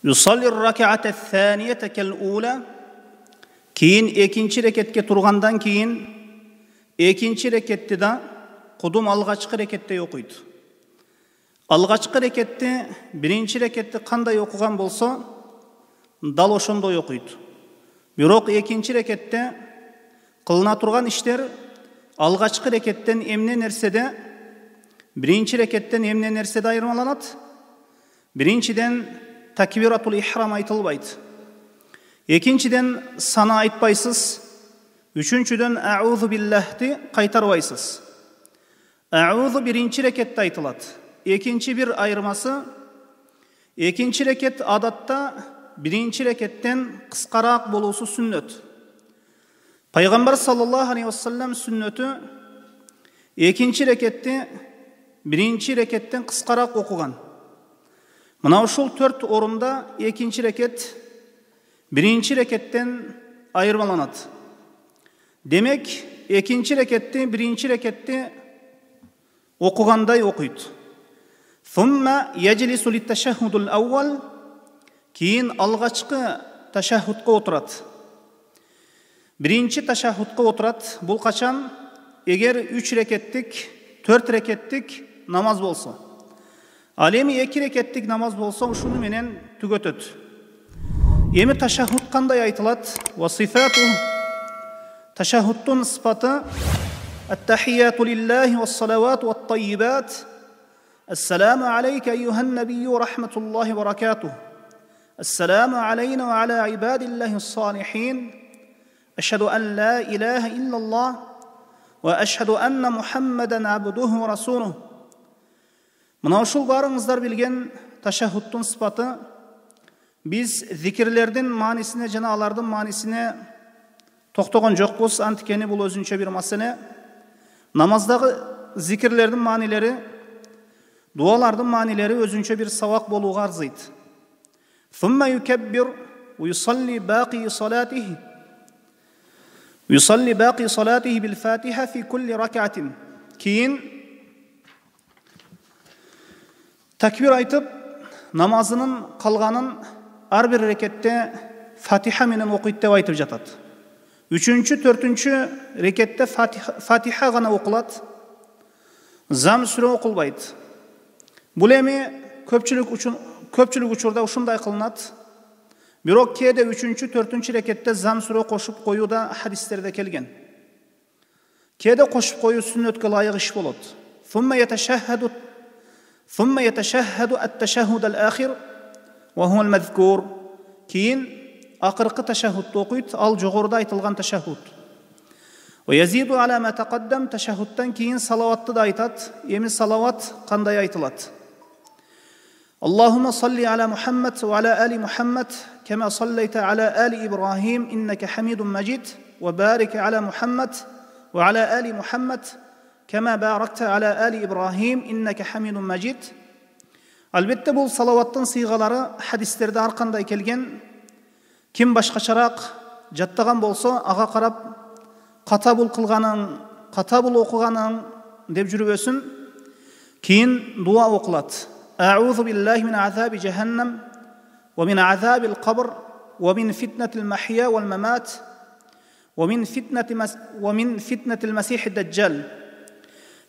Yusalli rak'ate thaniyete kel ula. Keyin ikinci reketke turgandan keyin ikinci rekette de kudum algaçkı rekette okuydu. Algaçkı rekette birinci rekette kanday okugan bolsa dal oşondoy okuydu. Bирок ikinci rekette kılına turgan işler algaçkı reketten emne nersede birinci reketten emne nersede ayırmalanat. Birinciden takbiratul ihram aytılbaydı. İkinciden sana aytbaysız. Üçüncüden a'udhu billah'ti kaytarbaysız. A'udhu birinci rekette aytılat. İkinci bir ayırması. İkinci reket adatta birinci reketten kıskarak bolusu sünnet. Peygamber sallallahu aleyhi ve sellem sünneti ikinci rekette birinci reketten kıskarak okugan. Mına uşul 4 orunda ikinci reket birinci reketten ayırmalanat. Demek ikinci rekette birinci rekette okuganday okuydu. Thumma yeclisu lit-teşehhudul awwal. Keyin algaçkı teşehhudga oturat. Birinci teşehhudga oturat. Bul kaçan? Eğer 3 reketlik, 4 reketlik namaz bolsa. Alemi 2 reketlik namaz bolsa şunu menen tügötöt. Emi teşehhud kanday aytılat? Ve sifatuh. Teşehhudun sıfatı Ettehiyyatu lillahi ve salavatu ve tayyibat. Esselamu aleyke eyyühen nebiyyü rahmetullahi ve berekatuh. Esselamu aleyna ve ala ibadillahi salihin. Eşhedü en la ilahe illallah ve eşhedü enne Muhammeden abduhu ve rasuluh. Mına uşul barыңızдар bilgen teşehhudun sıfatı biz zikirlerden manisine jana alardın manisine toxtogon jokpuz. Antikeni bul özünçe bir masene. Namazdagı zikirlerden manileri, dualardan manileri özünçe bir savak boluğu arzıydı. Thumma yukebbir ve yusalli baqi salatihi. Yusalli baqi salatihi bil Fatiha fi kulli rak'atin. Keyin takbir aytıp namazının kalganın ar bir rekette Fatiha menen okuyt dep aytıp jatat. Üçüncü, dördüncü rekette Fatiha gana okulat. Zam süre okulbaydı. Bul emi köpçülük uçurda uşunday kılınat. Bирок kede üçüncü, dördüncü rekette zam süre koşup koyu da hadislerde kelgen. Kede koşup koyu sünnetke layık iş bolot. Thumma yeteshahhadu at-teşehhud al-akhir ve huwa al-mazkur. Keyin akırkı teşehhudda okuyt, al jogorda aytılgan teşehhud. Ve yazidu ala ma taqaddam. Teşehhuddan keyin salavatты da aytat. Emi salavat kanday aytılat? Allahümme salli ala Muhammed ve ala ali Muhammed kema salleyte ala ali İbrahim inneke hamidun mecid ve barik ala Muhammed ve ala ali Muhammed kema barakte ala ali İbrahim inneke hamidun mecid. Albatta bu salavattın siğaları hadislerde arkanday kelgen. Kim başkaçarak jattagan bolsa aga karap katabul kılganın, katabul okuganın dep жүрүп өсүн. Keyin dua okulat. A'udhu billahi min azabi cehennem ve min azabil qabr ve min fitnetil mahya vel memat ve min fitnetil mesihid deccal.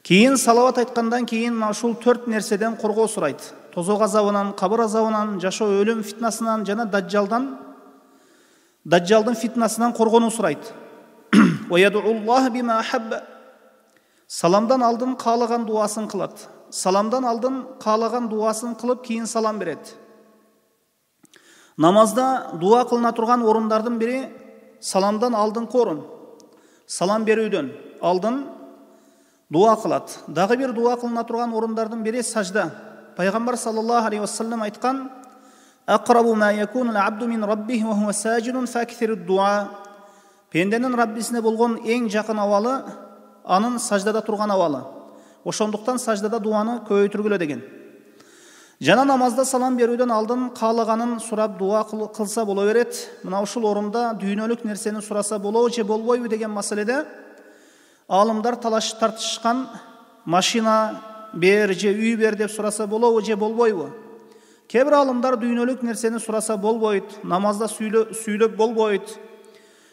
Keyin salavat aytkandan keyin şul 4 nerseden korgoo surayt. Tozok azabынан, kabır azabынан, жашоо ölüm fitnasынан jana Daccal'dın fitnasından korgonu surayt. Ve yed'ullah bima ahabba. Salamdan aldın kalagan duasını kılat. Salamdan aldın kalagan duasını kılıp keyin salam beret. Namazda dua kılına turgan orunlardan biri salamdan aldın korun. Salam berүүдөн aldın dua kılat. Dağı bir dua kılına turgan orunlardan biri sajda. Peygamber sallallahu aleyhi ve sellem aytkan Aqrabu ma yakunu al-abdu min rabbih ve huwa sajidun fakthirud dua. Pendenin Rabbisine bolgon en jakın avalı anın sajdada turgan avalı. Oşonduktan sajdada duanı көбөйтүргүлө деген. Jana namazda salam berүүдөн aldın kalaganın surap dua kılsa bola beret. Mına uşul orunda düynölük nerseni surasa bolобу же болбойбу деген маселеде alımlar talaş tartışkan maşina ber je üy ber dep surasa bolобу же болбойбу. Kээ бир алымдар дүйнөлүк нерсени сураса болбойт, намазда сүйлөп болбойт.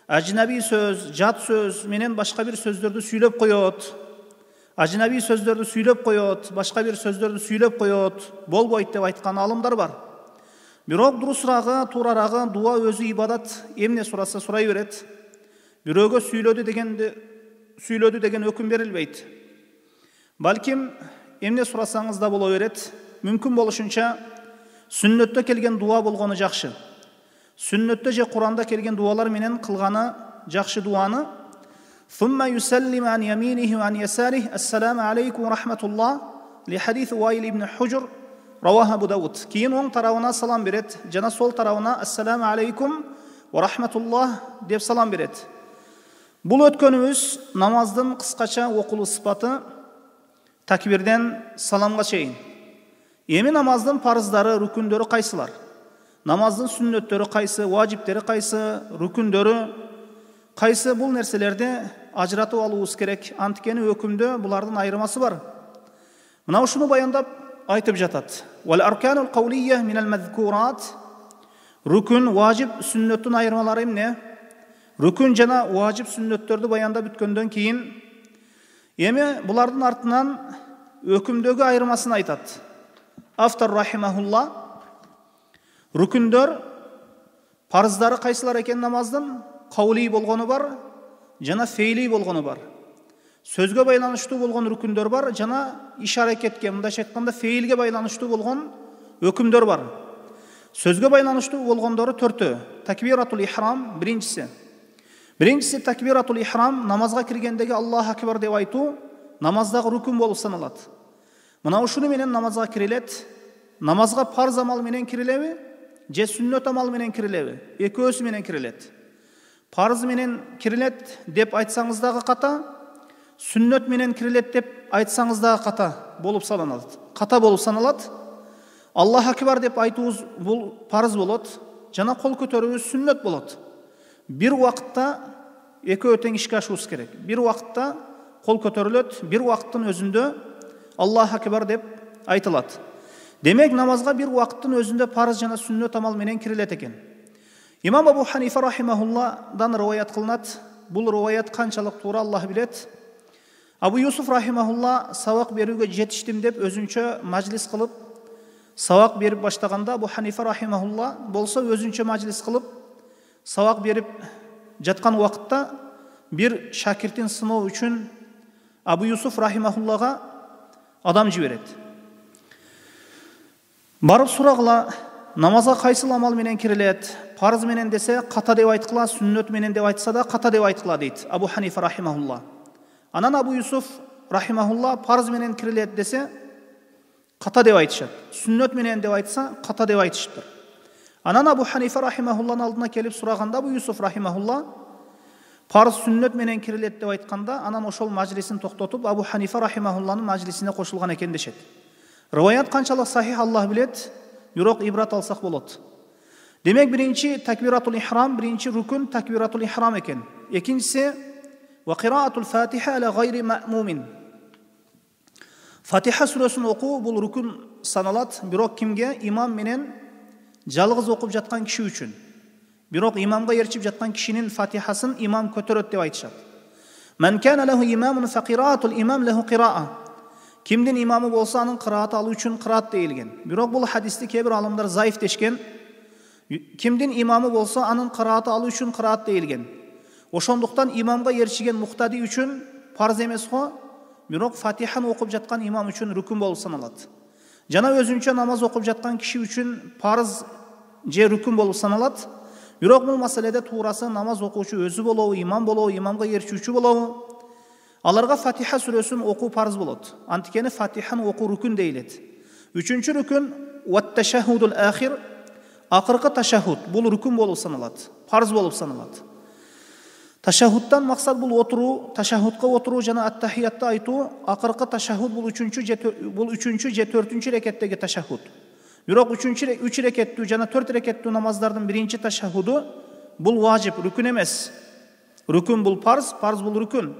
Ажнаби сөз, жат сөз менен башка бир сөздөрдү сүйлөп коет. Ажнаби сөздөрдү сүйлөп коет, башка бир сөздөрдү сүйлөп коет, болбойт деп айткан алымдар бар. Бирок дурусурагы, туурарагы дуа өзү ибадат, эмне сураса сурай берет. Бирөөгө сүйлөдү деген өкүм берилбейт. Балким эмне сурасаңыз да боло берет. Мүмкүн болушунча сүннөттө келген дуа болгону жакшы. Сүннөттө же Куранда келген дуалар менен кылганы жакшы дуаны. ثم يسلم عن يمينه وعن يساره السلام عليكم ورحمة الله لحديث وائل بن حجر رواه أبو داود. Кийин оң тарабына салам берет, жана сол тарабына ассаламу алейкум ва рахматуллах деп салам берет. Бул өткөнүбүз намаздын кыскача окулуу сыпаты такбирден саламга чейин. Эми намаздын парыздары, рукундөрү кайсылар? Намаздын сүннөттөрү кайсы, важиптери кайсы, рукундөрү кайсы? Бул нерселерди ажыратып алуубуз керек. Анткени өкүмдө булардын айырмасы бар. Мына ушуну баяндап айтып жатат. Вал арканул каулия минал мазкурат. Рукун, важип, сүннөттүн айырмалары эмне? Рукун жана важип сүннөттөрдү баяндап бүткөндөн кийин эми булардын артынан өкүмдөгү айырмасын айтат. Автор рахимахулла, рукундөр парыздары кайсылар экен намаздын? Каули болгону бар, жана фейли болгону бар. Сөзгө байланыштуу болгон рукундөр бар, жана иш аракетке, мындайча айтканда фейлге байланыштуу болгон өкүмдөр бар. Сөзгө байланыштуу болгондору төртөө. Такбиратул ихрам биринчиси. Биринчиси такбиратул ихрам, намазга киргендеги Аллаху акбар деп айтуу, намаздагы рукун болуп саналат. Мына ушуну менен намазга кирилет. Намазга парз амал менен кирилеби, же сүннөт амал менен кирилеби? Экөөсү менен кирилет. Парыз менен кирилет деп айтсаңыз дагы ката, сүннөт менен кирилет деп айтсаңыз дагы ката болуп саналат. Ката болуп саналат. Аллаху акбар деп айтуубуз бул парыз болот, жана кол көтөрүүбүз сүннөт болот. Бир убакытта экөө тең ишке ашуубуз керек. Бир убакытта кол көтөрүлөт, бир убакыттын өзүндө Аллаху акбар деп айтылат. Демек намазга бир убакыттын өзүндө парыз жана сүннөт амал менен кирилет экен. Имам Абу Ханифа рахимахулладан риваят кылынат. Бул риваят канчалык туура Аллах билет. Абу Юсуф рахимахулла сабак берүүгө жетиштим деп өзүнчө мажлис кылып сабак берип баштаганда, Абу Ханифа рахимахулла болсо өзүнчө мажлис кылып сабак берип жаткан убакытта бир шакиртин сыноо үчүн Абу Юсуф рахимахуллага адам жиберет. Барып сурагыла, намазга кайсыл амал менен кирилет? Парыз менен десе ката деп айткыла, сүннөт менен деп айтса да ката деп айткыла дейт Абу Ханифа рахимахулла. Анан Абу Юсуф рахимахулла парыз менен кирилет десе ката деп айтышат. Сүннөт менен деп айтса ката деп айтышыптыр. Анан Абу Ханифа рахимахулланын алдына келип сураганда Абу Юсуф рахимахулла парыз сүннөт менен кирилет деп айтканда, анан ошол мажлисин токтотуп Абу Ханифа рахимахулланын мажлисине кошулган экен дешет. Риваят канчалык сахих Аллах билет, бирок ибрат алсак болот. Демек биринчи такбиратул ихрам, биринчи рукун такбиратул ихрам экен. Экинчиси ва кираатул фатиха аля гайри маъмумин. Фатиха сүрөсүн окуу бул рукун саналат, бирок кимге? Имам менен жалгыз окуп жаткан киши үчүн. Бирок имамга ээрчип жаткан кишинин фатихасын имам көтөрөт деп айтышат. Ман кана лаху имамун фа кираатул имам лаху кираа. Кимдин имамы болсо анын кырааты алуу үчүн кыраат дейилген. Бирок бул хадисти кээ бир алымдар заиф дешкен. Кимдин имамы болсо анын кырааты алуу үчүн кыраат дейилген. Ошондуктан имамга ээрчиген муктади үчүн парз эмес го, бирок фатиханы окуп жаткан имам үчүн рукун болуп саналат. Жана өзүнчө намаз окуп жаткан киши үчүн парз же рукун болуп саналат. Бирок бул маселеде туурасы намаз окуучу өзү болобу, имамга ээрчүүчү болобу? Аларга Фатиха сүрөсүн окуу парз болот. Анткени Фатиханы окуу рукун дейилет. Үчүнчү рукун ват-ташаххудул ахир, акыркы ташаххуд. Бул рукун болуп саналат, парз болуп саналат. Ташаххудтан максат бул отуруу, ташаххудка отуруу жана ат-тахиятты айтуу. Акыркы ташаххуд бул үчүнчү же төртүнчү рекеттеги ташаххуд. Бирок үч рекеттүү жана 4 рекеттүү намаздардын биринчи ташаххуду бул важип, рукун эмес. Рукун бул парз, парз бул рукун.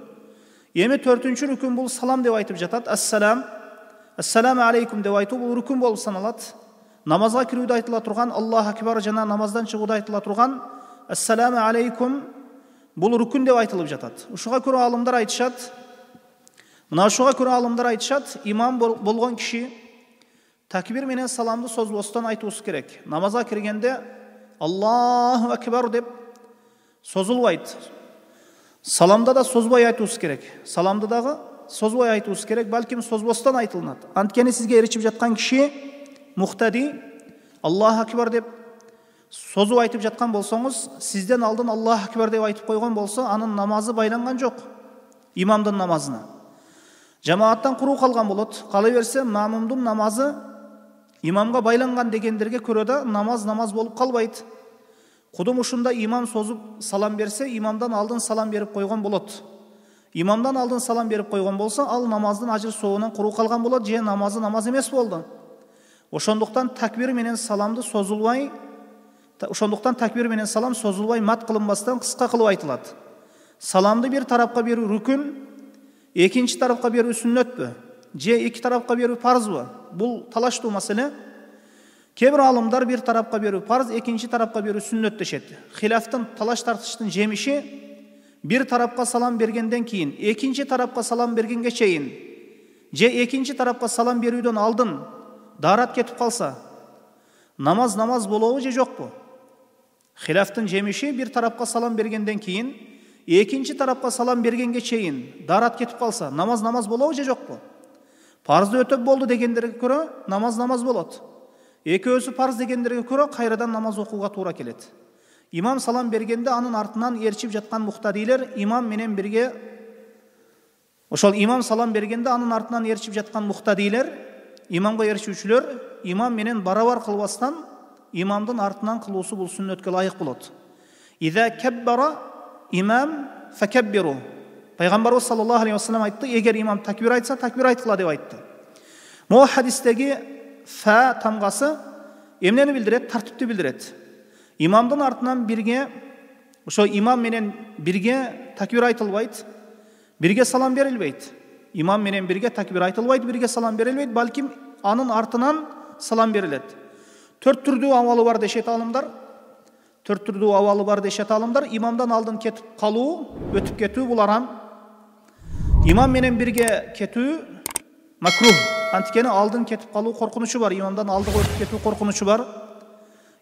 Эми 4-чү рукун бул салам деп айтып жатат. Ассаламу алейкум деп айтуу бул рукун болуп саналат. намазға кірүүдө айтыла турган Аллаху акбар жана намаздан чыгууда айтыла турган ассаламу алейкум бул рукун деп айтылып жатат. Ушуга көрө алымдар айтышат, имам болгон киши такбир менен саламды созбостон айтуусу керек. Намазга киргенде Аллаху акбар деп созулбайт. Саламда да созбой айтуусу керек. Саламды дагы созбой айтуусу керек, балким созбостон айтылынат. Анткени сизге эричип жаткан киши мухтади Аллаху акбар деп созуп айтып жаткан болсоңуз, сизден алдын Аллаху акбар деп айтып койгон болсо, анын намазы байланган жок имамдын намазына. Жамааттан куруу калган болот. Кала берсе мамумдун намазы имамга байланган дегендерге көрө да намаз болуп калбайт. Кудум ушунда имам созуп салам берсе, имамдан алдын салам берип койгон болот. Имамдан алдын салам берип койгон болсо, ал намаздын ажыр соонан куруу калган болот, же намазы намаз эмес болду. Ошондуктан такбир менен салам созулбай, мат кылынбастан кыска кылып айтылат. Саламды бир тарапка берүү рүкүн, экинчи тарапка берүү сүннөтпү, же эки тарапка берүү парзбы? Бул талаштуу маселе. Кээ бир алымдар бир тарапка берүү парз, экинчи тарапка берүү сүннөт дешет. Хилафтын, талаш тартыштын жемиши бир тарапка салам бергенден кийин, экинчи тарапка салам бергенге чейин, же экинчи тарапка салам берүүдөн алдын дарат кетип калса, намаз болобу же жокпу? Хилафтын жемиши бир тарапка салам бергенден кийин, экинчи тарапка салам бергенге чейин дарат кетип калса, намаз болобу же жокпу? Парзды өтөп болду дегендерге көрө намаз болот. Экөөсү парз дегендерге көрө кайрадан намаз окууга туура келет. Имам салам бергенде анын артынан ээрчип жаткан мухтадилер имам менен бирге, ошол имам салам бергенде анын артынан ээрчип жаткан мухтадилер, имамга ээрчүүчүлөр имам менен барабар кылбастан имамдын артынан кылуусу бул сүннөткө ылайык болот. Иза каббара имам факаббиру. Пайгамбарыбыз саллаллаху алейхи вассалам айтты, эгер имам такбир айтса, такбир айткыла деп айтты. Могу хадистеги фа тамгасы эмнени билдирет? Тартипти билдирет. Имамдын артынан бирге, ошо имам менен бирге такбир айтылбайт, бирге салам берилбейт. Имам менен бирге такбир айтылбайт, бирге салам берилбейт, балким анын артынан салам берилет. Төрт түрдүү абалы бар дешет алымдар. Имамдан алдын кетип калуу, өтүп кетүү бул арам. Имам менен бирге кетүү макрух. Анткени алдын кетип калуу коркунучу бар, имамдан алдыга өтүп кетүү коркунучу бар.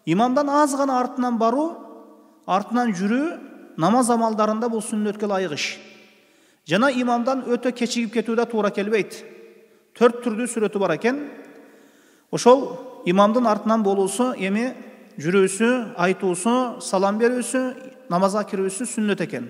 Имамдан аз гана артынан баруу, артынан жүрүү намаз амалдарында бул сүннөткө ылайык иш. Жана имамдан өтө кечигип кетүү да туура келбейт. Төрт түрдүү сүрөтү бар экен. Ошол имамдын артынан болуусу, эми жүрүүсү, айтуусу, салам берүүсү, намазга кирүүсү сүннөт экен.